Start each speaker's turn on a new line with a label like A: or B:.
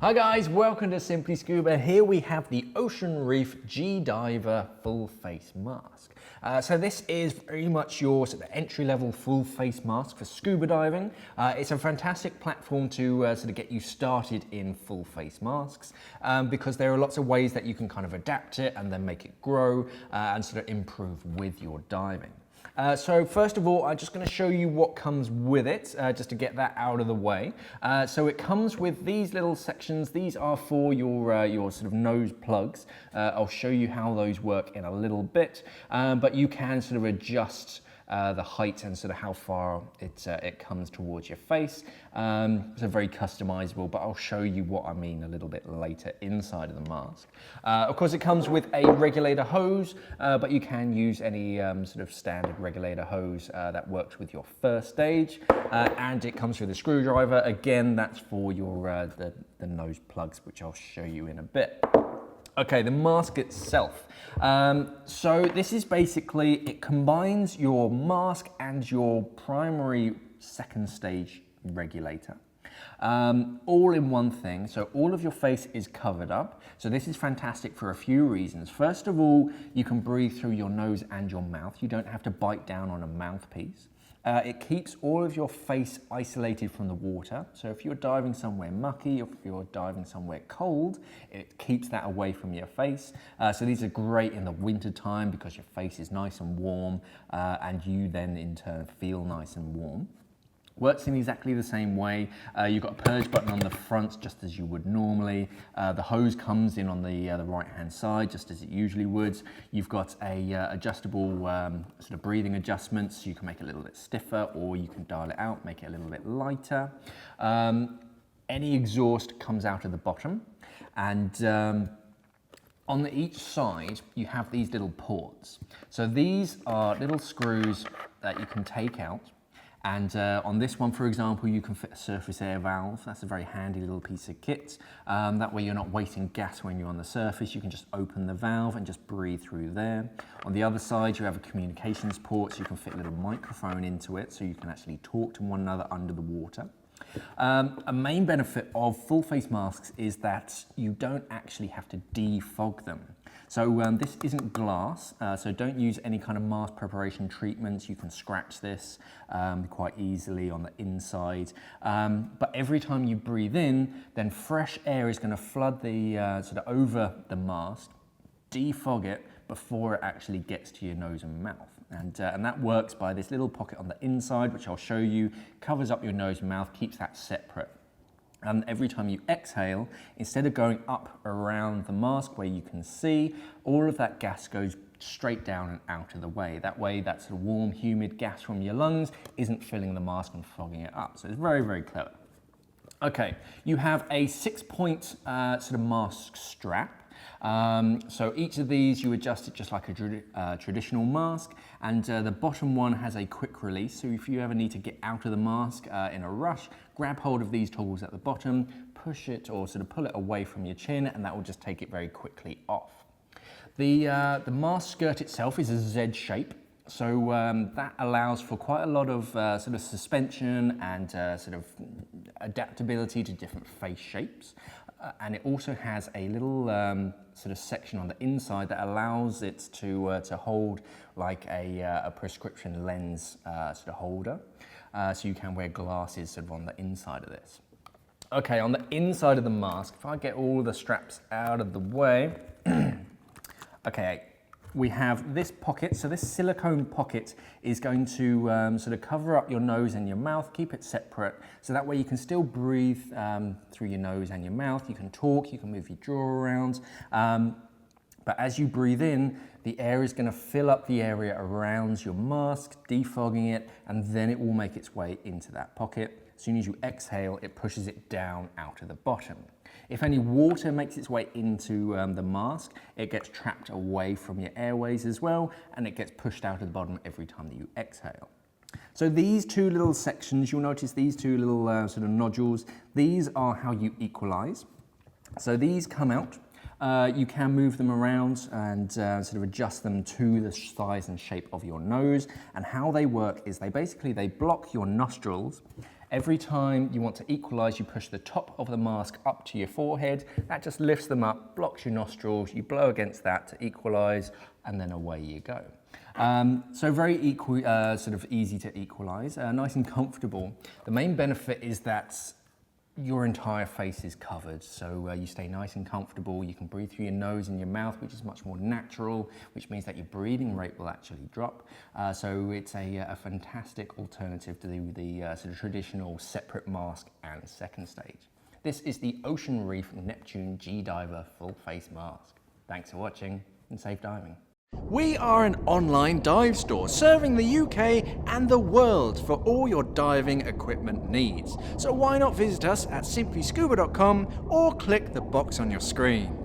A: Hi guys, welcome to Simply Scuba. Here we have the OceanREEF G Diver full face mask. So this is very much your sort of entry-level full face mask for scuba diving. It's a fantastic platform to sort of get you started in full face masks because there are lots of ways that you can kind of adapt it and then make it grow and sort of improve with your diving. So first of all, I'm just going to show you what comes with it, just to get that out of the way. So it comes with these little sections. These are for your sort of nose plugs. I'll show you how those work in a little bit, but you can sort of adjust the height and sort of how far it comes towards your face. So very customizable, but I'll show you what I mean a little bit later inside of the mask. Of course, it comes with a regulator hose, but you can use any sort of standard regulator hose that works with your first stage. And it comes with a screwdriver. Again, that's for your the nose plugs, which I'll show you in a bit. Okay, the mask itself. So this is basically, it combines your mask and your primary second stage regulator. All in one thing, so all of your face is covered up. So this is fantastic for a few reasons. First of all, you can breathe through your nose and your mouth. You don't have to bite down on a mouthpiece. It keeps all of your face isolated from the water. So if you're diving somewhere mucky, or if you're diving somewhere cold, it keeps that away from your face. So these are great in the winter time because your face is nice and warm and you then in turn feel nice and warm. Works in exactly the same way. You've got a purge button on the front, just as you would normally. The hose comes in on the right-hand side, just as it usually would. You've got a adjustable sort of breathing adjustments. You can make it a little bit stiffer, or you can dial it out, make it a little bit lighter. Any exhaust comes out of the bottom, and on each side, you have these little ports. So these are little screws that you can take out. And on this one, for example, you can fit a surface air valve. That's a very handy little piece of kit. That way you're not wasting gas when you're on the surface. You can just open the valve and just breathe through there. On the other side, you have a communications port, so you can fit a little microphone into it, so you can actually talk to one another under the water. A main benefit of full face masks is that you don't actually have to defog them. So this isn't glass, so don't use any kind of mask preparation treatments. You can scratch this quite easily on the inside. But every time you breathe in, then fresh air is going to flood the sort of over the mask, defog it before it actually gets to your nose and mouth. And that works by this little pocket on the inside, which I'll show you, covers up your nose and mouth, keeps that separate. And every time you exhale, instead of going up around the mask where you can see, all of that gas goes straight down and out of the way. That way, that sort of warm, humid gas from your lungs isn't filling the mask and fogging it up. So it's very, very clever. Okay, you have a 6-point sort of mask strap. So each of these, you adjust it just like a traditional mask, and the bottom one has a quick release. So if you ever need to get out of the mask in a rush, grab hold of these toggles at the bottom, push it or sort of pull it away from your chin, and that will just take it very quickly off. The mask skirt itself is a Z shape. So that allows for quite a lot of sort of suspension and sort of adaptability to different face shapes. And it also has a little sort of section on the inside that allows it to hold like a prescription lens sort of holder. So you can wear glasses sort of on the inside of this. Okay, on the inside of the mask, if I get all the straps out of the way, okay, we have this pocket. So this silicone pocket is going to sort of cover up your nose and your mouth, keep it separate, so that way you can still breathe through your nose and your mouth. You can talk, you can move your jaw around, but as you breathe in, the air is going to fill up the area around your mask, defogging it, and then it will make its way into that pocket. As soon as you exhale, it pushes it down out of the bottom. If any water makes its way into the mask, it gets trapped away from your airways as well, and it gets pushed out of the bottom every time that you exhale. So these two little sections, you'll notice these two little sort of nodules, these are how you equalize. So these come out. You can move them around and sort of adjust them to the size and shape of your nose. And how they work is they block your nostrils Every time you want to equalize, you push the top of the mask up to your forehead. That just lifts them up, blocks your nostrils, you blow against that to equalize, and then away you go. So very sort of easy to equalize, nice and comfortable. The main benefit is that your entire face is covered, so you stay nice and comfortable. You can breathe through your nose and your mouth, which is much more natural, which means that your breathing rate will actually drop. So it's a fantastic alternative to the sort of traditional separate mask and second stage. This is the OceanREEF Neptune G Diver full face mask. Thanks for watching and safe diving. We are an online dive store serving the UK and the world for all your diving equipment needs. So why not visit us at simplyscuba.com or click the box on your screen.